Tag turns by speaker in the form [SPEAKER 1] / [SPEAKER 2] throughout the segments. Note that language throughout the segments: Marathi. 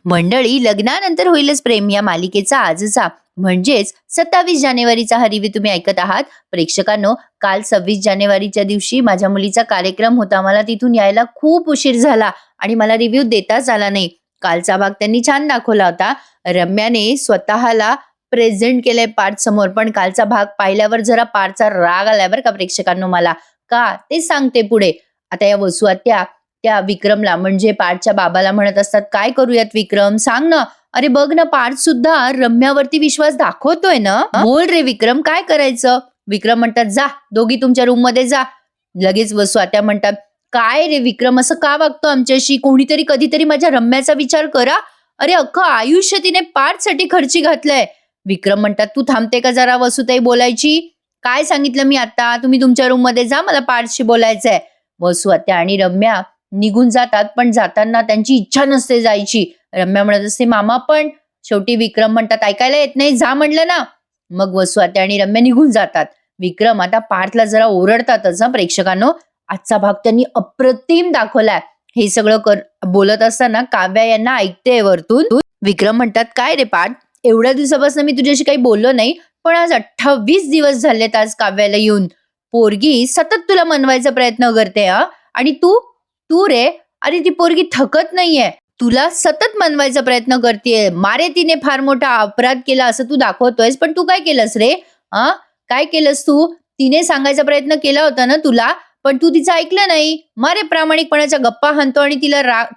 [SPEAKER 1] मंडळी, लग्नानंतर होईलच प्रेम या मालिकेचा आजचा म्हणजेच 27 जानेवारीचा हा रिव्ह्यू तुम्ही ऐकत आहात. प्रेक्षकांनो, काल 26 जानेवारीच्या दिवशी माझ्या मुलीचा कार्यक्रम होता. मला तिथून यायला खूप उशीर झाला आणि मला रिव्ह्यू देताच आला नाही. कालचा भाग त्यांनी छान दाखवला होता. रम्याने स्वतःला प्रेझेंट केलंय पार्थ समोर, पण कालचा भाग पाहिल्यावर जरा पार्थचा राग आलाय बरं का प्रेक्षकांनो मला. का ते सांगते पुढे. आता या वसू आत्या त्या विक्रमला म्हणजे पार्थच्या बाबाला म्हणत असतात, काय करूयात विक्रम, सांग ना. अरे बघ ना, पार्थ सुद्धा रम्यावरती विश्वास दाखवतोय ना. बोल रे विक्रम, काय करायचं. विक्रम म्हणतात, जा दोघी तुमच्या रूम मध्ये जा. लगेच वसू आत्या म्हणतात, काय रे विक्रम, असं का वागतो आमच्याशी. कोणीतरी कधीतरी माझ्या रम्याचा विचार करा. अरे अख्खं आयुष्य तिने पार्थसाठी खर्ची घातलंय. विक्रम म्हणतात, तू थांबते का जरा वसुताई बोलायची. काय सांगितलं मी आता, तुम्ही तुमच्या रूम मध्ये जा, मला पार्थशी बोलायचंय. वसू आत्या आणि रम्या निघून जातात, पण जाताना त्यांची इच्छा नसते जायची. रम्या म्हणत असते, मामा पण. शेवटी विक्रम म्हणतात, ऐकायला येत नाही, जा म्हणलं ना. मग वसू आत्या आणि रम्या निघून जातात. विक्रम आता पार्थला जरा ओरडतातच. प्रेक्षकांनो, आजचा भाग त्यांनी अप्रतिम दाखवलाय. हे सगळं बोलत असताना काव्या यांना ऐकते वरतून. विक्रम म्हणतात, काय रे पार्थ, एवढ्या दिवसापासून मी तुझ्याशी काही बोललो नाही, पण आज 28 दिवस झालेत आज काव्याला येऊन. पोरगी सतत तुला मनवायचा प्रयत्न करते हा. आणि तू तू रे, अरे ती पोरगी थकत नाहीये, तुला सतत मनवायचा प्रयत्न करतेय. मारे तिने फार मोठा अपराध केला असं तू दाखवतोयस, पण तू काय केलंस रे. हा, काय केलंस तू. तिने सांगायचा प्रयत्न केला होता ना तुला, पण तू तिचं ऐकलं नाही. मारे प्रामाणिकपणाच्या गप्पा हाणतो आणि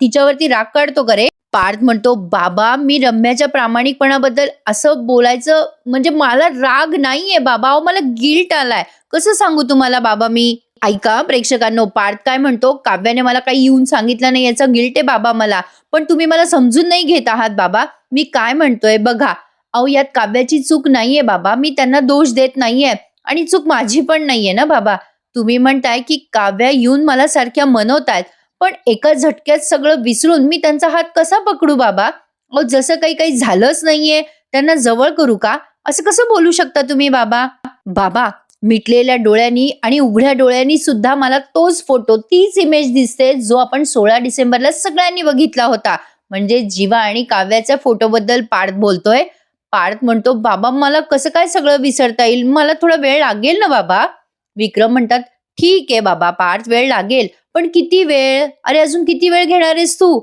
[SPEAKER 1] तिच्यावरती राग काढतो का रे. पार्थ म्हणतो, बाबा मी रम्याच्या प्रामाणिकपणाबद्दल असं बोलायचं म्हणजे मला राग नाहीये बाबा, मला गिल्ट आलाय. कसं सांगू तुम्हाला बाबा मी. ऐका प्रेक्षकांनो, पार्थ काय म्हणतो, काव्याने मला काही येऊन सांगितलं नाही याचा गिल्ट आहे बाबा मला, पण तुम्ही मला समजून नाही घेत आहात बाबा. मी काय म्हणतोय बघा. अहो यात काव्याची चूक नाहीये बाबा, मी त्यांना दोष देत नाहीये आणि चूक माझी पण नाहीये ना बाबा. तुम्ही म्हणताय की काव्या येऊन मला सारख्या मनवतायत, पण एका झटक्यात सगळं विसरून मी त्यांचा हात कसा पकडू बाबा. अहो जसं काही काही झालंच नाहीये, त्यांना जवळ करू का, असं कसं बोलू शकता तुम्ही बाबा. बाबा, मिटलेल्या डोळ्यांनी आणि उघड्या डोळ्यांनी सुद्धा मला तोच फोटो, तीच इमेज दिसते जो आपण 16 डिसेंबरला सगळ्यांनी बघितला होता. म्हणजे जीवा आणि काव्याच्या फोटोबद्दल पार्थ बोलतोय. पार्थ म्हणतो, बाबा मला कसं काय सगळं विसरता येईल, मला थोडा वेळ लागेल ना बाबा. विक्रम म्हणतात, ठीक आहे बाबा पार्थ, वेळ लागेल, पण किती वेळ. अरे अजून किती वेळ घेणार आहेस तू.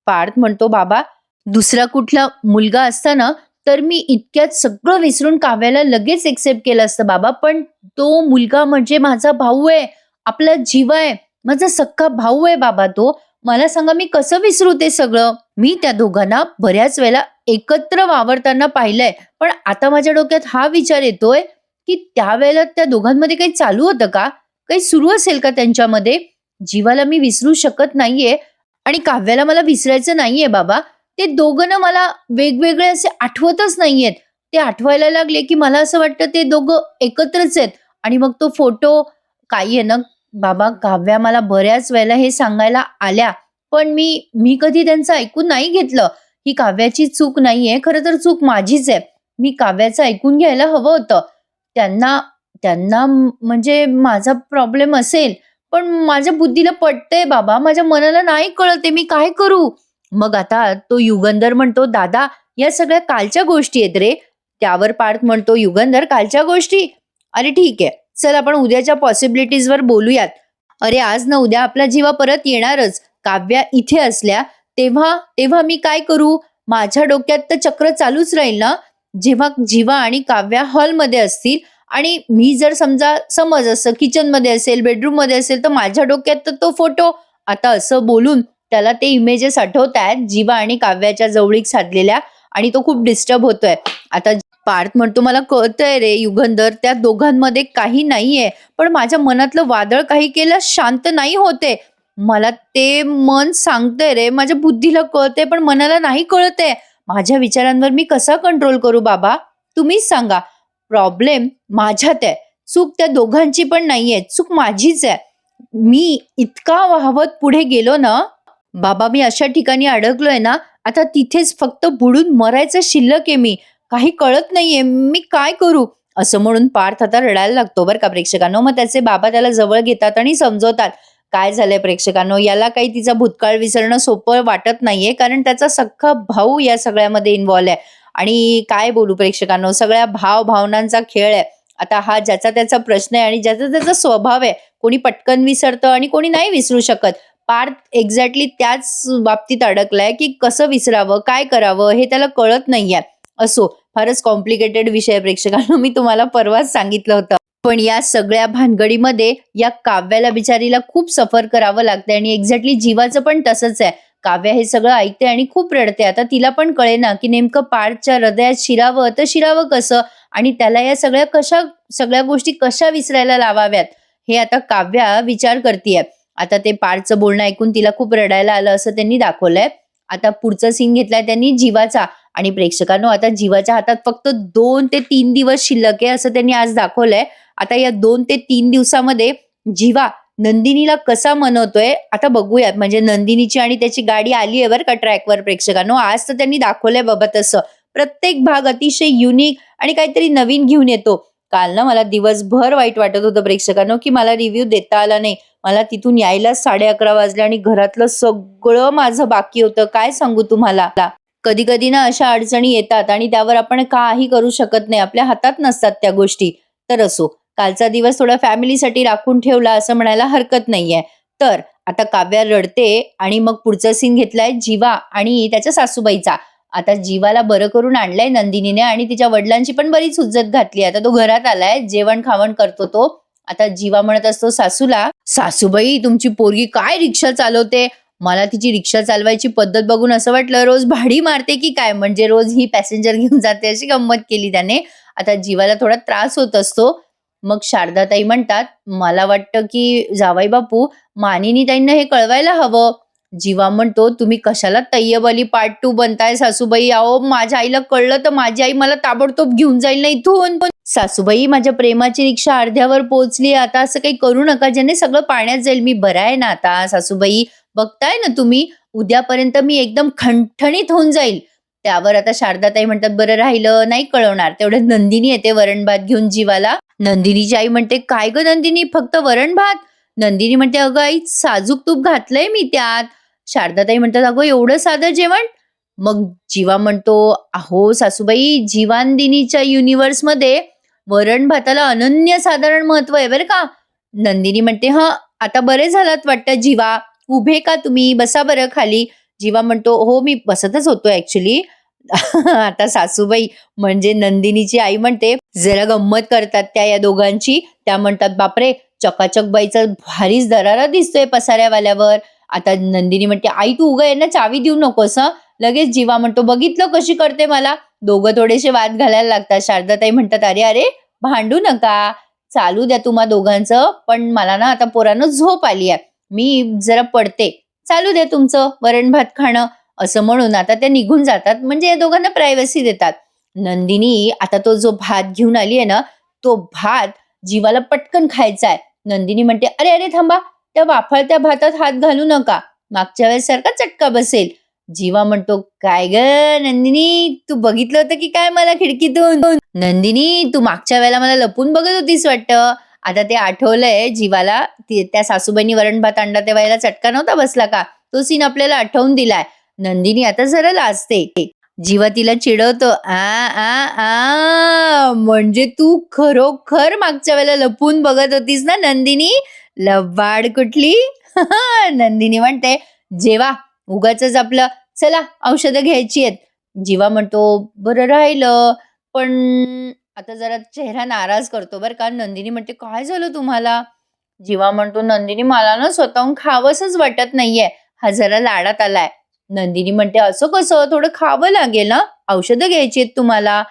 [SPEAKER 1] पार्थ म्हणतो, बाबा दुसरा कुठला मुलगा असता ना तर मी इतक्यात सगळं विसरून काव्याला लगेच एक्सेप्ट केलं असतं बाबा, पण तो मुलगा म्हणजे माझा भाऊ आहे, आपला जीव आहे, माझा सख्खा भाऊ आहे बाबा तो. मला सांगा मी कसं विसरू ते सगळं. मी त्या दोघांना बऱ्याच वेळेला एकत्र वावरताना पाहिलंय, पण आता माझ्या डोक्यात हा विचार येतोय की त्यावेळेला त्या दोघांमध्ये काही चालू होतं का, काही सुरू असेल का त्यांच्यामध्ये. जीवाला मी विसरू शकत नाहीये आणि काव्याला मला विसरायचं नाहीये बाबा. ते दोघं ना मला वेगवेगळे असे आठवतच नाहीयेत. ते आठवायला लागले की मला असं वाटतं ते दोघं एकत्रच आहेत. आणि मग तो फोटो काही आहे ना बाबा, काव्या मला बऱ्याच वेळेला हे सांगायला आल्या, पण मी कधी त्यांचं ऐकून नाही घेतलं. ही काव्याची चूक नाहीये, खरं तर चूक माझीच आहे. मी काव्याचं ऐकून घ्यायला हवं होतं. त्यांना त्यांना म्हणजे माझा प्रॉब्लेम असेल, पण माझ्या बुद्धीला पटतंय बाबा, माझ्या मनाला नाही कळते, मी काय करू. मग आता तो युगंधर म्हणतो, दादा या सगळ्या कालच्या गोष्टी आहेत रे. त्यावर पार्थ म्हणतो, युगंधर कालच्या गोष्टी, अरे ठीक आहे, चल आपण उद्याच्या पॉसिबिलिटीज वर बोलूयात. अरे आज ना उद्या आपला जीवा परत येणारच. काव्या इथे असल्या तेव्हा तेव्हा मी काय करू. माझ्या डोक्यात तर चक्र चालूच राहील ना. जेव्हा जीवा आणि काव्या हॉलमध्ये असतील आणि मी जर समज असं किचन मध्ये असेल, बेडरूम मध्ये असेल, तर माझ्या डोक्यात तर तो फोटो. आता असं बोलून त्याला ते इमेजेस आठवत आहेत जीवा आणि काव्याच्या जवळीक साधलेल्या, आणि तो खूप डिस्टर्ब होतोय. आता पार्थ म्हणतो, मला कळतंय रे युगंधर, त्या दोघांमध्ये काही नाहीये, पण माझ्या मनातलं वादळ काही केलं शांत नाही होते. मला ते मन सांगतंय रे, माझ्या बुद्धीला कळते पण मनाला नाही कळते. माझ्या विचारांवर मी कसा कंट्रोल करू बाबा, तुम्हीच सांगा. प्रॉब्लेम माझ्यात आहे, चूक त्या दोघांची पण नाहीये, चूक माझीच आहे. मी इतका वाहवत पुढे गेलो ना बाबा, मी अशा ठिकाणी अडकलोय ना, आता तिथेच फक्त बुडून मरायचं शिल्लक आहे. मी काही कळत नाहीये, मी काय करू. असं म्हणून पार्थ आता रडायला लागतो बरं का प्रेक्षकांनो. मग त्याचे बाबा त्याला जवळ घेतात आणि समजवतात, काय झालंय प्रेक्षकांनो, याला काही तिचा भूतकाळ विसरणं सोपं वाटत नाहीये, कारण त्याचा सख्खा भाऊ या सगळ्यामध्ये इन्व्हॉल्व आहे. आणि काय बोलू प्रेक्षकांनो, सगळ्या भावनांचा खेळ आहे. आता हा ज्याचा त्याचा प्रश्न आहे आणि ज्याचा त्याचा स्वभाव आहे. कोणी पटकन विसरतं आणि कोणी नाही विसरू शकत. पार्थ एक्झॅक्टली त्याच बाबतीत अडकलाय, की कसं विसरावं, काय करावं हे त्याला कळत नाहीये. असो, फारच कॉम्प्लिकेटेड विषय आहे प्रेक्षकांनो, मी तुम्हाला परवाच सांगितलं होतं. पण या सगळ्या भानगडीमध्ये या काव्याला बिचारीला खूप सफर करावं लागतंय आणि एक्झॅक्टली जीवाचं पण तसंच आहे. काव्या हे सगळं ऐकते आणि खूप रडते. आता तिला पण कळेना, की नेमकं पार्थच्या हृदयात शिरावं तर शिरावं कसं? आणि त्याला या सगळ्या गोष्टी कशा विसरायला लावाव्यात, हे आता काव्या विचार करतीये. आता ते पार्थचं बोलणं ऐकून तिला खूप रडायला आलं असं त्यांनी दाखवलंय. आता पुढचा सीन घेतलाय त्यांनी जीवाचा. आणि प्रेक्षकांनो, आता जीवाच्या हातात फक्त 2 ते 3 दिवस शिल्लक आहे असं त्यांनी आज दाखवलंय. आता या 2 ते 3 दिवसामध्ये जीवा नंदिनीला कसा मनवतोय आता बघूयात. म्हणजे नंदिनीची आणि त्याची गाडी आली आहे बरं का ट्रॅकवर प्रेक्षकांनो. आज तर त्यांनी दाखवलंय बाबा तसं. प्रत्येक भाग अतिशय युनिक आणि काहीतरी नवीन घेऊन येतो. काल ना मला दिवसभर वाईट वाटत होतं प्रेक्षकांनो, की मला रिव्ह्यू देता आला नाही. मला तिथून यायलाच 11:30 वाजले आणि घरातलं सगळं माझं बाकी होतं. काय सांगू तुम्हाला. कधी कधी ना अशा अडचणी येतात आणि त्यावर आपण काही करू शकत नाही. आपल्या हातात नसतात त्या गोष्टी. तर असो, कालचा दिवस थोडा फॅमिलीसाठी राखून ठेवला असं म्हणायला हरकत नाहीये. तर आता काव्या रडते आणि मग पुढचा सीन घेतलाय जीवा आणि त्याच्या सासूबाईचा. आता जीवाला बरं करून आणलंय नंदिनीने आणि तिच्या वडिलांची पण बरीच हुज्जत घातली. आता तो घरात आलाय, जेवण खावण करतो तो. आता जीवा म्हणत असतो सासूला, सासूबाई तुमची पोरगी काय रिक्षा चालवते. मला तिची रिक्षा चालवायची पद्धत बघून असं वाटलं रोज भाडी मारते की काय, म्हणजे रोज ही पॅसेंजर घेऊन जाते, अशी गंमत केली त्याने. आता जीवाला थोडा त्रास होत असतो. मग शारदाताई म्हणतात, मला वाटतं की जावई बापू मानिनी ताईंना हे कळवायला हवं. जीवा म्हणतो, तुम्ही कशाला तय्यब अली पार्ट 2 बनताय सासूबाई. अहो माझ्या आईला कळलं तर माझी आई मला ताबडतोब घेऊन जाईल ना इथून. सासूबाई माझ्या प्रेमाची रिक्षा अर्ध्यावर पोहोचली, आता असं काही करू नका ज्याने सगळं पाण्यात जाईल. मी बरं आहे ना आता सासूबाई, बघताय ना तुम्ही, उद्यापर्यंत मी एकदम खणखणीत होऊन जाईल. त्यावर आता शारदाताई म्हणतात, बरं राहिलं नाही कळवणार. तेवढ्यात नंदिनी येते वरण भात घेऊन जीवाला. नंदिनीची आई म्हणते, काय ग नंदिनी फक्त वरण भात. नंदिनी म्हणते, अगं आई साजूक तूप घातलंय मी त्यात. शारदाताई म्हणतात, अगं एवढं साधं जेवण. मग जीवा म्हणतो, अहो सासूबाई जीवांदिनीच्या युनिव्हर्समध्ये वरण भाताला अनन्यसाधारण महत्व आहे बरं का. नंदिनी म्हणते, हा आता बरे झालात वाटतं जीवा, उभे का तुम्ही, बसा बरं खाली. जीवा म्हणतो, हो मी बसतच होतो ऍक्च्युली. आता सासूबाई म्हणजे नंदिनीची आई म्हणते, जरा गंमत करतात त्या या दोघांची. त्या म्हणतात, बापरे चकाचक बाईचा भारीच दरारा दिसतोय पसाऱ्यावाल्यावर. आता नंदिनी म्हणते, आई तू उगा यांना चावी देऊ नकोस हं. लगेच जीवा म्हणतो, बघितलं कशी करते मला. दोघं थोडेसे वाद घालायला लागतात. शारदाताई म्हणतात, अरे अरे भांडू नका, चालू द्या तुम्हा दोघांचं. पण मला ना आता पोरानं झोप आली आहे, मी जरा पडते, चालू द्या तुमचं वरण भात खाणं. असं म्हणून आता ते निघून जातात. म्हणजे या दोघांना प्रायव्हसी देतात. नंदिनी आता तो जो भात घेऊन आली आहे ना, तो भात जीवाला पटकन खायचा आहे. नंदिनी म्हणते, अरे अरे थांबा, त्या वाफळत्या भातात हात घालू नका, मागच्या वेळेस सारखा चटका बसेल. जीवा म्हणतो, काय ग नंदिनी, तू बघितलं होतं की काय मला खिडकीतून. नंदिनी तू मागच्या वेळेला मला लपून बघत होतीस वाटतं. आता ते आठवलंय जीवाला, त्या सासूबाईंनी वरण भात आणला तेव्हा याला चटका नव्हता बसला का, तो सीन आपल्याला आठवून दिलाय. नंदिनी आता जरा लाजते. जीवा तिला चिडवतो, आ आ आ म्हणजे तू खरोखर मागच्या वेळेला लपून बघत होतीस ना नंदिनी, लबाड कुठली. नंदिनी म्हणते, जेवा उगाचच आपलं, चला औषधं घ्यायची आहेत. जीवा म्हणतो, बरं राहिलं. पण आता जरा चेहरा नाराज करतो बरं का. नंदिनी म्हणते, काय झालं तुम्हाला. जीवा म्हणतो, नंदिनी मला ना स्वतःहून खावंसच वाटत नाहीये, हा जरा लाडात आलाय. नंदिनी म्हणते, असं कसं, थोडं खावं लागेल ना, औषधं घ्यायची आहेत तुम्हाला.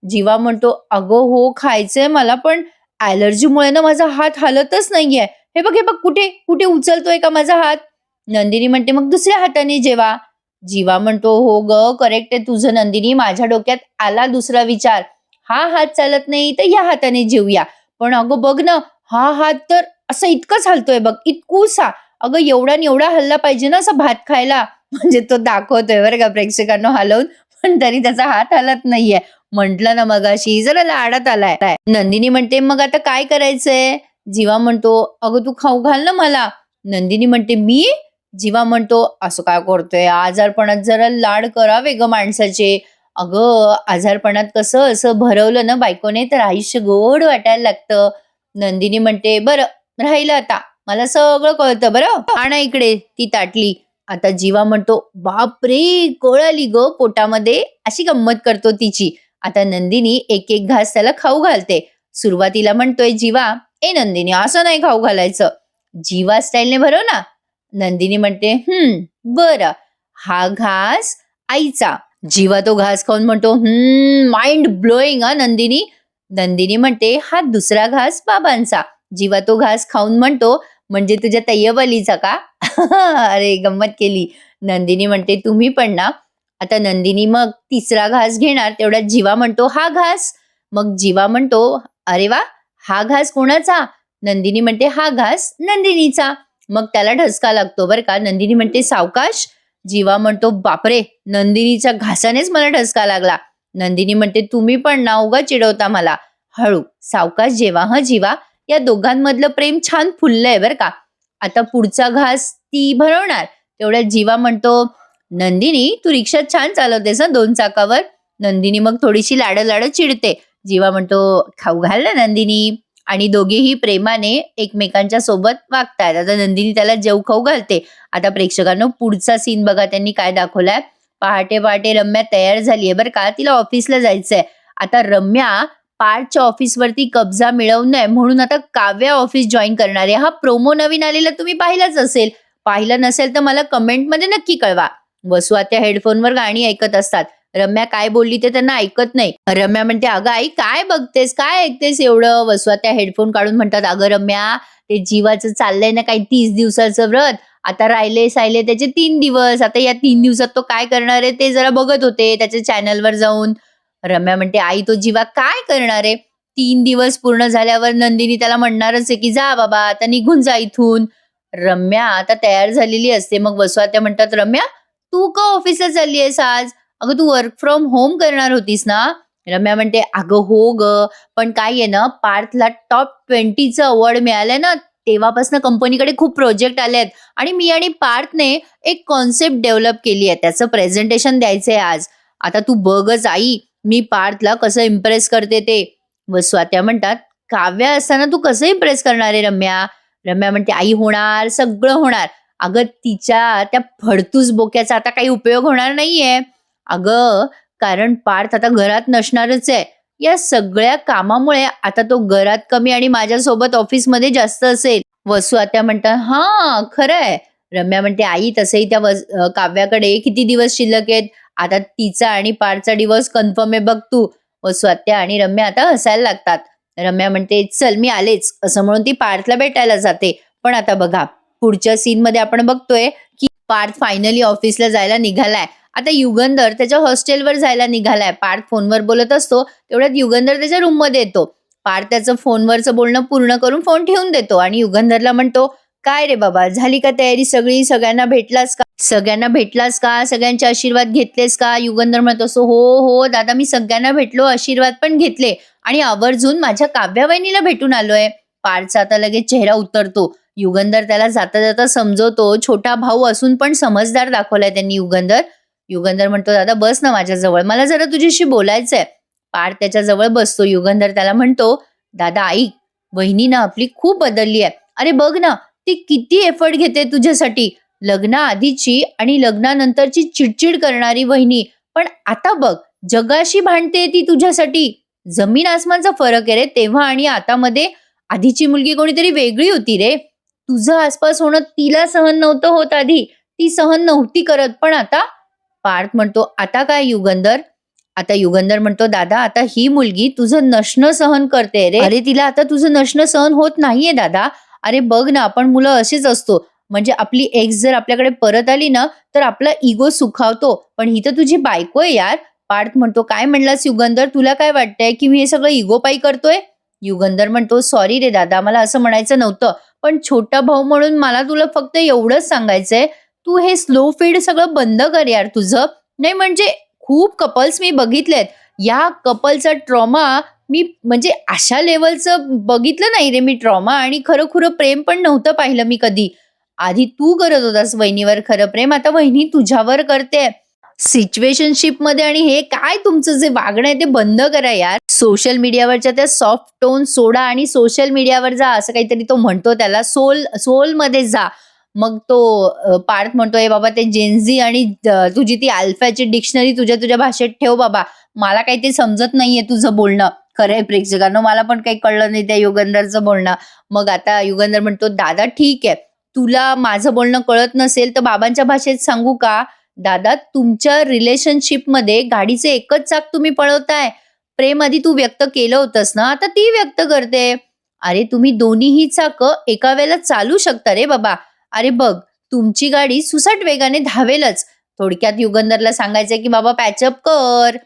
[SPEAKER 1] जीवा म्हणतो, अगं हो खायचंय मला, पण ॲलर्जीमुळे ना माझा हात हालतच नाहीये. हे बघ हे बघ, कुठे कुठे उचलतोय का माझा हात. नंदिनी म्हणते, मग दुसऱ्या हाताने जेवा. जीवा म्हणतो, हो ग करेक्ट आहे तुझं नंदिनी, माझ्या डोक्यात आला दुसरा विचार. हा हात चालत नाही तर या हाताने जेवूया. पण अगं बघ ना, हा हात तर असं इतकंच हलतोय बघ, इतकूसा. अगं एवढा न एवढा हल्ला पाहिजे ना असं भात खायला. म्हणजे तो दाखवतोय बरं का प्रेक्षकांना हलवून, पण तरी त्याचा हात हलत नाहीये. म्हंटल ना मगाशी जरा लाडात आलाय. नंदिनी म्हणते, मग आता काय करायचंय. जीवा म्हणतो, अगं तू खाऊ घाल ना मला. नंदिनी म्हणते, मी? जीवा म्हणतो, असं काय करतोय? आजारपणात जरा लाड करावे ग माणसाचे. अगं, आजारपणात कसं असं भरवलं ना बायकोने तर आयुष्य गोड वाटायला लागतं. नंदिनी म्हणते, बरं राहिलं आता. मला सगळं कळतं बरं. आणा इकडे ती ताटली. आता जीवा म्हणतो, बापरे! कळाली ग पोटामध्ये. अशी गंमत करतो तिची. आता नंदिनी एक एक घास त्याला खाऊ घालते. सुरुवातीला म्हणतोय जीवा, ए नंदिनी असं नाही खाऊ घालायचं. जीवा स्टाईलने भरव ना. नंदिनी म्हणते, बरं. हा घास आईचा. जीवा तो घास खाऊन म्हणतो, माइंड ब्लोईंग हा नंदिनी. नंदिनी म्हणते, हा दुसरा घास बाबांचा. जीवा तो घास खाऊन म्हणतो, म्हणजे तुझ्या तय्यबलीचा का? अरे गंमत केली. नंदिनी म्हणते, तुम्ही पण ना. आता नंदिनी मग तिसरा घास घेणार तेवढ्यात जीवा म्हणतो, हा घास. मग जीवा म्हणतो, अरे वा, हा घास कोणाचा? नंदिनी म्हणते, हा घास नंदिनीचा. मग त्याला ठसका लागतो बरं का. नंदिनी म्हणते, सावकाश. जीवा म्हणतो, बापरे, नंदिनीच्या घासानेच मला ठसका लागला. नंदिनी म्हणते, तुम्ही पण ना उगा चिडवता मला. हळू सावकाश जेवा हं जीवा. या दोघांमधलं प्रेम छान फुललंय बरं का. आता पुढचा घास ती भरवणार तेवढ्यात जीवा म्हणतो, नंदिनी तू रिक्षा छान चालवतेस हं 2 चाकावर. नंदिनी मग थोडीशी लाड चिडते. जीवा म्हणतो, खाऊ घाल ना नंदिनी. आणि दोघेही प्रेमाने एकमेकांच्या सोबत वागतायत. आता नंदिनी त्याला जेव खाऊ घालते. आता प्रेक्षकांनो पुढचा सीन बघा त्यांनी काय दाखवलाय. पहाटे पहाटे रम्या तयार झालीये बरं का. तिला ऑफिसला जायचंय. आता रम्या पार्थच्या ऑफिसवरती कब्जा मिळवू नये म्हणून आता काव्या ऑफिस जॉईन करणार आहे. हा प्रोमो नवीन आलेला तुम्ही पाहिलाच असेल. पाहिलं नसेल तर मला कमेंटमध्ये नक्की कळवा. वसू आत्या हेडफोनवर गाणी ऐकत असतात. रम्या काय बोलली ते त्यांना ऐकत नाही. रम्या म्हणते, अगं आई काय बघतेस, काय ऐकतेस एवढं? वसू आत्या हेडफोन काढून म्हणतात, अगं रम्या, ते जीवाचं चाललंय ना काही 30 दिवसाचं व्रत. आता राहिले सायले त्याचे 3 दिवस. आता या 3 दिवसात तो काय करणार आहे ते जरा बघत होते त्याच्या चॅनलवर जाऊन. रम्या म्हणते, आई तो जीवा काय करणार आहे? 3 दिवस पूर्ण झाल्यावर नंदिनी त्याला म्हणणारच आहे की जा बाबा आता निघून जा इथून. रम्या आता तयार झालेली असते. मग वसू आत्या म्हणतात, रम्या तू का ऑफिसला चालली आहेस आज? अगं तू वर्क फ्रॉम होम करणार होतीस ना? रम्या म्हणते, अगं हो ग, पण काय आहे ना पार्थला टॉप 20चं अवॉर्ड मिळालंय ना, तेव्हापासून कंपनीकडे खूप प्रोजेक्ट आले आहेत आणि मी आणि पार्थने एक कॉन्सेप्ट डेव्हलप केली आहे. त्याचं प्रेझेंटेशन द्यायचंय आज. आता तू बघच आई, मी पार्थला कसं इम्प्रेस करते ते. वसू आत्या म्हणतात, काव्या असताना तू कसं इम्प्रेस करणार आहे रम्या? रम्या म्हणते, आई होणार, सगळं होणार. अगं तिच्या त्या फडतूस बोक्याचा आता काही उपयोग होणार नाहीये. अगं कारण पार्थ आता घरात नसणारच आहे. या सगळ्या कामामुळे आता तो घरात कमी आणि माझ्यासोबत ऑफिसमध्ये जास्त असेल. वसू आत्या म्हणतात, हा खरंय. रम्या म्हणते, आई तसंही त्या काव्याकडे किती दिवस शिल्लक आहेत. आता तिचा आणि पार्थचा डिवोर्स कन्फर्म आहे बघ तू. वसू आत्या आणि रम्या आता हसायला लागतात. रम्या म्हणते, चल मी आलेच असं म्हणून ती पार्थला भेटायला जाते. पण आता बघा पुढच्या सीन मध्ये आपण बघतोय की पार्थ फायनली ऑफिसला जायला निघालाय. आता युगंधर त्याच्या हॉस्टेलवर जायला निघालाय. पार्थ फोनवर बोलत असतो तेवढ्यात युगंधर त्याच्या रूम मध्ये येतो. पार्थ त्याचं फोनवरचं बोलणं पूर्ण करून फोन ठेवून देतो आणि युगंधरला म्हणतो, काय रे बाबा झाली का तयारी सगळी? सगळ्यांना भेटलास का? सगळ्यांचे आशीर्वाद घेतलेस का? युगंधर म्हणतो असो, हो हो दादा मी सगळ्यांना भेटलो, आशीर्वाद पण घेतले आणि आवर्जून माझ्या काव्या वहिनीला भेटून आलोय. पार्थचा आता लगेच चेहरा उतरतो. युगंधर त्याला जाता जाता समजवतो. छोटा भाऊ असून पण समजदार दाखवलाय त्यांनी युगंधर. युगंधर म्हणतो, दादा बस ना माझ्या जवळ, मला जरा तुझ्याशी बोलायचंय. पार्थ त्याच्या जवळ बसतो. युगंधर त्याला म्हणतो, दादा ऐक, वहिनी ना आपली खूप बदलली आहे. अरे बघ ना ती किती एफर्ट घेते तुझ्यासाठी. लग्नाआधीची आणि लग्नानंतरची चिडचिड करणारी वहिनी, पण आता बघ जगाशी भांडते ती तुझ्यासाठी. जमीन आसमानचा फरक आहे रे तेव्हा आणि आता मध्ये. आधीची मुलगी कोणीतरी वेगळी होती रे. तुझं आसपास होणं तिला सहन नव्हतं होत आधी, ती सहन नव्हती करत, पण आता. पार्थ म्हणतो, आता काय युगंधर? आता युगंधर म्हणतो, दादा आता ही मुलगी तुझं नसणं सहन करते रे. अरे तिला आता तुझं नसणं सहन होत नाहीये दादा. अरे बघ ना आपण मुलं असेच असतो. म्हणजे आपली एक्स जर आपल्याकडे परत आली ना तर आपला इगो सुखावतो, पण ही तर तुझी बायको आहे यार. पार्थ म्हणतो, काय म्हणलास युगंधर? तुला काय वाटतंय की मी हे सगळं इगो पायी करतोय? युगंधर म्हणतो, सॉरी रे दादा, मला असं म्हणायचं नव्हतं, पण छोटा भाऊ म्हणून मला तुला फक्त एवढंच सांगायचंय, तू हे स्लो फीड सगळं बंद कर यार तुझं. नाही म्हणजे खूप कपल्स मी बघितलेत, या कपलचा ट्रॉमा मी म्हणजे अशा लेवलचं बघितलं नाही रे मी ट्रॉमा, आणि खरं खुरं प्रेम पण नव्हतं पाहिलं मी कधी. आधी तू करत होतास वहिनीवर खरं प्रेम, आता वहिनी तुझ्यावर करते. सिच्युएशनशिप मध्ये आणि हे काय तुमचं जे वागणं आहे ते बंद करा यार. सोशल मीडियावरच्या त्या सॉफ्ट टोन सोडा आणि सोशल मीडियावर जा, असं काहीतरी तो म्हणतो त्याला. सोल मध्ये जा. मग तो पार्थ म्हणतोय बाबा ते जेनझी आणि तुझी ती अल्फाची डिक्शनरी तुझ्या तुझ्या भाषेत ठेव बाबा. मला काही ते समजत नाहीये तुझं बोलणं. खरंय प्रेक्षकांनो, मला पण काही कळलं नाही त्या युगंधरचं बोलणं. मग आता युगंधर म्हणतो, दादा ठीक आहे, तुला माझं बोलणं कळत नसेल तर बाबांच्या भाषेत सांगू का? दादा, तुमच्या रिलेशनशिपमध्ये गाडीचे एकच चाक तुम्ही पळवताय. प्रेम आधी तू व्यक्त केलं होतंस ना, आता ती व्यक्त करते. अरे तुम्ही दोन्हीही चाकं एका वेळेला चालू शकता रे बाबा. अरे बघ, तुमची गाडी सुसाट वेगाने धावेलच. थोडक्यात युगंधरला सांगायचंय की बाबा पॅचअप कर.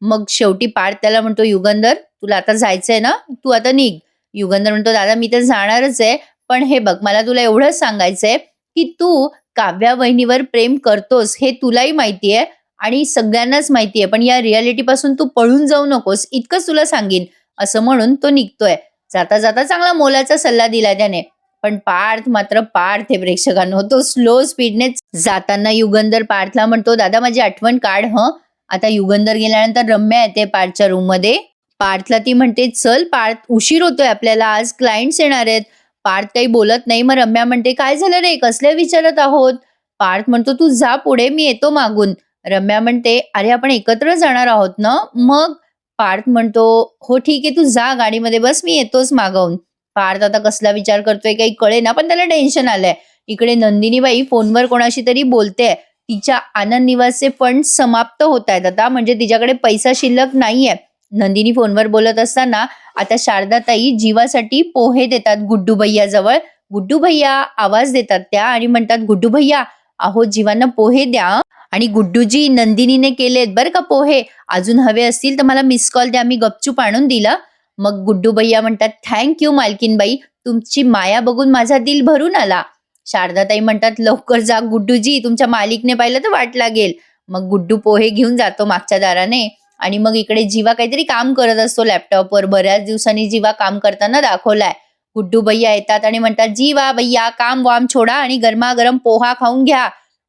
[SPEAKER 1] मग शेवटी पार्थ त्याला म्हणतो, युगंधर तुला आता जायचंय ना, तू आता निघ. युगंधर म्हणतो, दादा मी तर जाणारच आहे, पण हे बघ मला तुला एवढंच सांगायचंय की तू काव्या वहिनीवर प्रेम करतोस हे तुलाही माहितीये आणि सगळ्यांनाच माहितीये, पण या रियालिटी पासून तू पळून जाऊ नकोस इतकंच तुला सांगीन. असं म्हणून तो निघतोय. जाता जाता चांगला मोलाचा सल्ला दिलाय त्याने. पण पार्थ मात्र पार्थ हे प्रेक्षकांनो, तो स्लो स्पीडने जाताना युगंधर पार्थला म्हणतो, दादा माझी आठवण काढ हं. आता युगंधर गेल्यानंतर रम्या येते पार्थच्या रूम मध्ये. पार्थला ती म्हणते, चल पार्थ उशीर होतोय आपल्याला, आज क्लायंट्स येणार आहेत. पार्थ काही बोलत नाही. मग रम्या म्हणते, काय झालं रे, कसले विचारत आहोत? पार्थ म्हणतो, तू जा पुढे, मी येतो मागून. रम्या म्हणते, अरे आपण एकत्र जाणार आहोत ना. मग पार्थ म्हणतो, हो ठीक आहे, तू जा गाडीमध्ये बस, मी येतोच मागवून. पार्थ आता कसला विचार करतोय काही कळेना, पण त्याला टेन्शन आलंय. इकडे नंदिनीबाई फोनवर कोणाशी तरी बोलते. तिच्या आनंद निवासचे फंड समाप्त होत आहेत आता, म्हणजे तिच्याकडे पैसा शिल्लक नाहीये. नंदिनी फोनवर बोलत असताना आता शारदाताई जीवासाठी पोहे देतात गुड्डू भैया जवळ. गुड्डू भैया आवाज देतात त्या आणि म्हणतात, गुड्डू भैया अहो जीवांना पोहे द्या. आणि गुड्डूजी, नंदिनीने केलेत बरं का पोहे, अजून हवे असतील तर मला मिस कॉल द्या, मी गपचूप आणून दिला. मग गुड्डू भैया म्हणतात, थँक्यू मालकीनबाई, तुमची माया बघून माझा दिल भरून आला. शारदाताई म्हणतात, लवकर जा गुड्डूजी, तुमच्या मालिकने पाहिलं तर वाट लागेल. मग गुड्डू पोहे घेऊन जातो मागच्या दाराने. आणि मग इकडे जीवा काहीतरी काम करत असतो लॅपटॉपवर. बऱ्याच दिवसांनी जीवा काम करताना दाखवलाय. गुड्डू भैया येतात आणि म्हणतात, जीवा भैया काम वाम छोडा आणि गरमागरम पोहा खाऊन घ्या.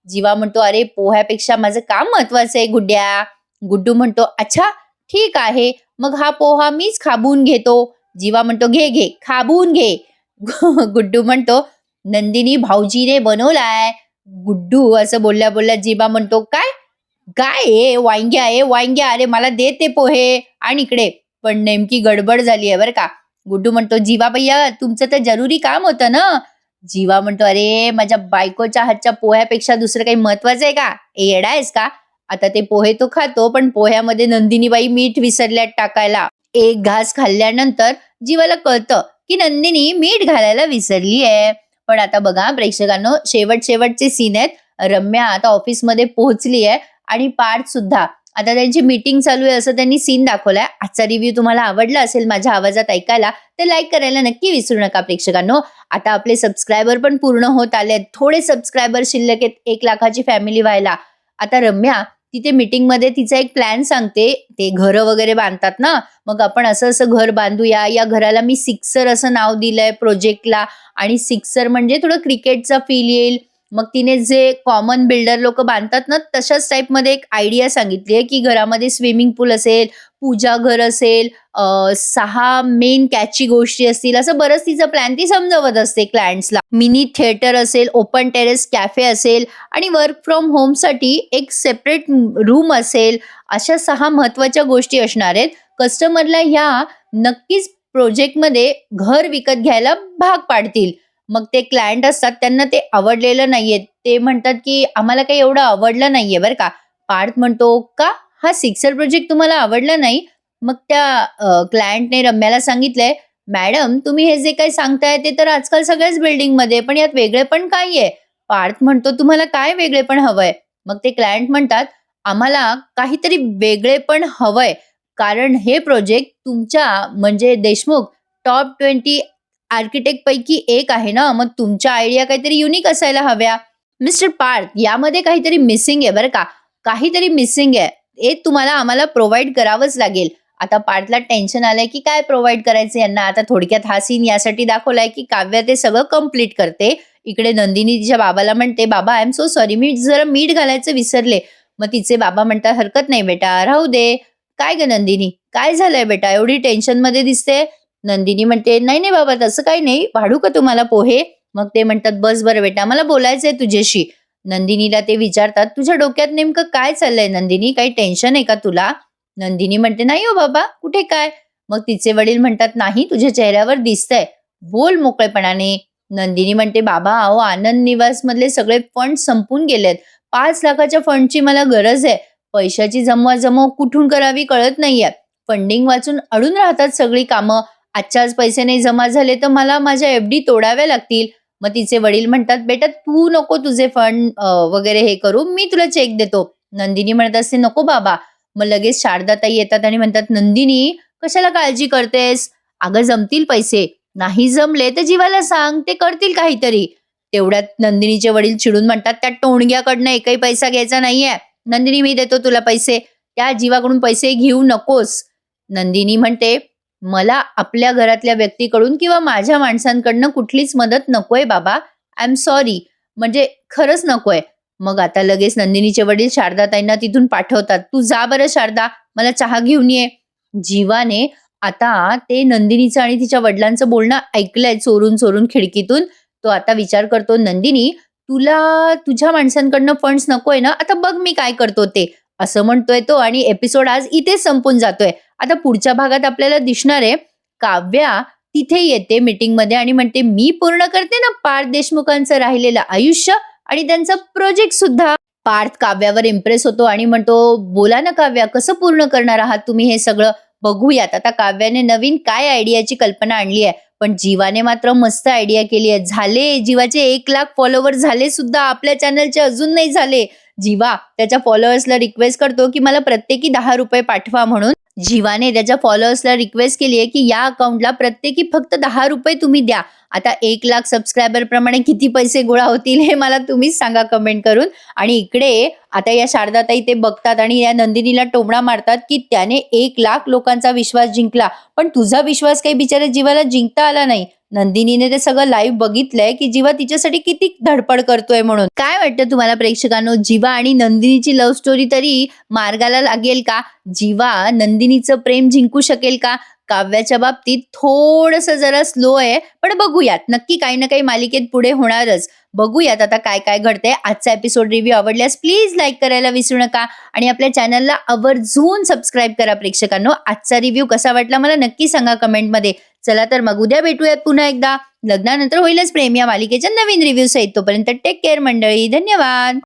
[SPEAKER 1] जीवा म्हणतो, अरे पोह्यापेक्षा माझं काम महत्वाचं आहे गुड्ड्या. गुड्डू म्हणतो, अच्छा ठीक आहे, मग हा पोहा मीच खाबून घेतो. जीवा म्हणतो, घे घे खाबून घे. गुड्डू म्हणतो, नंदिनी भाऊजीने बनवलाय. गुड्डू असं बोलल्या बोलल्या जीवा म्हणतो, काय काय आहे वांग्या, अरे मला दे ते पोहे आणि इकडे. पण नेमकी गडबड झाली आहे बरं का. गुड्डू म्हणतो, जीवा भैया तुमचं तर जरुरी काम होतं ना. जीवा म्हणतो, अरे माझ्या बायकोच्या हातच्या पोह्यापेक्षा दुसरं काही महत्वाचं आहे का? येडा आहेस का? आता ते पोहे तो खातो, पण पोह्यामध्ये नंदिनीबाई मीठ विसरल्यात टाकायला. एक घास खाल्ल्यानंतर जीवाला कळतं की नंदिनी मीठ घालायला विसरली आहे. पण आता बघा प्रेक्षकांनो, शेवटचे सीन आहेत. रम्या आता ऑफिसमध्ये पोहोचली आहे आणि पार्थ सुद्धा. आता त्यांची मीटिंग चालू आहे असं त्यांनी सीन दाखवलाय. आजचा रिव्ह्यू तुम्हाला आवडला असेल माझ्या आवाजात ऐकायला तर लाईक करायला नक्की विसरू नका प्रेक्षकांनो. आता आपले सबस्क्रायबर पण पूर्ण होत आले. थोडे सबस्क्रायबर शिल्लक आहेत 1 लाखाची फॅमिली व्हायला. आता रम्या तिथे मीटिंग मध्ये तिचा एक प्लॅन सांगते. ते घरं वगैरे बांधतात ना, मग आपण असं असं घर बांधूया. या घराला मी सिक्सर असं नाव दिलंय प्रोजेक्टला. आणि सिक्सर म्हणजे थोडं क्रिकेटचा फील येईल. मग तिने जे कॉमन बिल्डर लोक बांधतात ना तशाच टाइप मध्ये एक आयडिया सांगितली आहे की घरामध्ये स्विमिंग पूल असेल, पूजा घर असेल, 6 मेन कॅची गोष्टी असतील, असं बरंच तिचा प्लॅन ती समजवत असते क्लायंट्सला. मिनी थिएटर असेल, ओपन टेरेस कॅफे असेल आणि वर्क फ्रॉम होम साठी एक सेपरेट रूम असेल. अशा 6 महत्वाच्या गोष्टी असणार आहेत. कस्टमरला ह्या नक्कीच प्रोजेक्टमध्ये घर विकत घ्यायला भाग पाडतील. मग ते क्लायंट असतात त्यांना ते आवडलेलं नाहीये. ते म्हणतात की आम्हाला काही एवढं आवडलं नाहीये बरं का. पार्थ म्हणतो, का हा सिक्सर प्रोजेक्ट तुम्हाला आवडला नाही? मग त्या क्लायंटने रम्याला सांगितलंय, मॅडम तुम्ही हे जे काही सांगताय ते तर आजकाल सगळ्याच बिल्डिंगमध्ये, पण यात वेगळेपण काय आहे? पार्थ म्हणतो, तुम्हाला काय वेगळेपण हवंय? मग ते क्लायंट म्हणतात, आम्हाला काहीतरी वेगळेपण हवंय, कारण हे प्रोजेक्ट तुमच्या म्हणजे देशमुख टॉप 20 आर्किटेक्ट पैकी एक आहे ना, मग तुमच्या आयडिया काहीतरी युनिक असायला हव्या. मिस्टर पार्थ, यामध्ये काहीतरी मिसिंग आहे बरं का, काहीतरी मिसिंग आहे. हे तुम्हाला आम्हाला प्रोव्हाइड करावंच लागेल. आता पार्थला टेन्शन आलंय की काय प्रोव्हाइड करायचं यांना. आता थोडक्यात हा सीन यासाठी दाखवलाय की काव्या ते सगळं कम्प्लीट करते. इकडे नंदिनी तिच्या बाबाला म्हणते, "बाबा आय एम सो सॉरी, मी जरा मीठ घालायचं विसरले." मग तिचे बाबा म्हणतात, "हरकत नाही बेटा, राहू दे." "काय गं नंदिनी, काय झालंय बेटा? एवढी टेन्शनमध्ये दिसते." नंदिनी म्हणते, "नाही, नाही बाबा तसं काही नाही. वाढू का तुम्हाला पोहे?" मग ते म्हणतात, "बस बरं बेटा, मला बोलायचंय तुझ्याशी." नंदिनीला ते विचारतात, "तुझ्या डोक्यात नेमकं काय चाललंय नंदिनी? काही टेन्शन आहे का तुला?" नंदिनी म्हणते, "नाही हो बाबा, कुठे काय?" मग तिचे वडील म्हणतात, "नाही, तुझ्या चेहऱ्यावर दिसतंय. बोल मोकळेपणाने." नंदिनी म्हणते, "बाबा अहो आनंद निवास मधले सगळे फंड संपून गेलेत. 5,00,000च्या फंडची मला गरज आहे. पैशाची जमवाजमव कुठून करावी कळत नाहीये. फंडिंग वाचून अडून राहतात सगळी कामं. आजच्या आज पैसे नाही जमा झाले तर मला माझ्या एफ-डी तोडाव्या लागतील." मग तिचे वडील म्हणतात, "बेटा तू नको तुझे फंड वगैरे हे करू, मी तुला चेक देतो." नंदिनी म्हणत असते, "नको बाबा." मग लगेच शारदाताई येतात आणि म्हणतात, "नंदिनी कशाला काळजी करतेस? अगं जमतील पैसे. नाही जमले तर जीवाला सांग, ते करतील काहीतरी." तेवढ्यात नंदिनीचे वडील चिडून म्हणतात, "त्या टोणग्याकडनं एकही पैसा घ्यायचा नाहीये. नंदिनी मी देतो तुला पैसे. त्या जीवाकडून पैसे घेऊ नकोस." नंदिनी म्हणते, "मला आपल्या घरातल्या व्यक्तीकडून किंवा माझ्या माणसांकडनं कुठलीच मदत नकोय बाबा. I am sorry. म्हणजे खरंच नकोय." मग आता लगेच नंदिनीचे वडील शारदाताईंना तिथून पाठवतात. "तू जा बरं शारदा, मला चहा घेऊन ये." जीवाने आता ते नंदिनीचं आणि तिच्या वडिलांचं बोलणं ऐकलंय चोरून-चोरून खिडकीतून. तो आता विचार करतो, "नंदिनी, तुला तुझ्या माणसांकडनं फंड्स नकोय ना? आता बघ मी काय करतो ते." असं म्हणतोय तो आणि एपिसोड आज इथेच संपून जातोय. आता पुढच्या भागात आपल्याला दिसणार आहे, काव्या तिथे येते मीटिंगमध्ये आणि म्हणते, "मी पूर्ण करते ना पार्थ देशमुखांचं राहिलेलं आयुष्य आणि त्यांचा प्रोजेक्ट सुद्धा." पार्थ काव्यावर इम्प्रेस होतो आणि म्हणतो, "बोला ना काव्या, कसं पूर्ण करणार आहात तुम्ही हे सगळं? बघूयात." आता काव्याने नवीन काय आयडियाची कल्पना आणली आहे, पण जीवाने मात्र मस्त आयडिया केली आहे. झाले जीवाचे 1,00,000 फॉलोवर झाले सुद्धा, आपल्या चॅनलचे अजून नाही झाले. जीवा त्याच्या फॉलोअर्सला रिक्वेस्ट करतो, की मला प्रत्येकी ₹10 पाठवा म्हणून. जीवाने त्याच्या फॉलोअर्सला रिक्वेस्ट केली आहे, की या अकाउंटला प्रत्येकी फक्त ₹10 तुम्ही द्या. आता 1,00,000 सबस्क्रायबर प्रमाणे किती पैसे गोळा होतील हे मला तुम्हीच सांगा कमेंट करून. आणि इकडे आता या शारदाताई ते बघतात आणि या नंदिनीला टोमणा मारतात, की त्याने 1,00,000 लोकांचा विश्वास जिंकला, पण तुझा विश्वास काही बिचाऱ्या जीवाला जिंकता आला नाही. नंदिनीने ते सगळं लाईव्ह बघितलंय, की जीवा तिच्यासाठी किती धडपड करतोय म्हणून. काय वाटतं तुम्हाला प्रेक्षकांनो, जीवा आणि नंदिनीची लव्ह स्टोरी तरी मार्गाला लागेल का? जीवा नंदिनीचं प्रेम जिंकू शकेल का? काव्याच्या बाबतीत थोडंसं जरा स्लो आहे, पण बघूयात. नक्की काही ना काही मालिकेत पुढे होणारच. बघूयात आता काय काय घडतंय. आजचा एपिसोड रिव्ह्यू आवडल्यास प्लीज लाईक करायला विसरू नका आणि आपल्या चॅनलला आवर्जून सबस्क्राईब करा प्रेक्षकांनो. आजचा रिव्ह्यू कसा वाटला मला नक्की सांगा कमेंटमध्ये. चला तर मग उद्या भेटूयात पुन्हा एकदा. लग्नानंतर होईलच प्रेम या मालिकेच्या नवीन रिव्ह्यू सहित. तोपर्यंत टेक केअर मंडळी. धन्यवाद.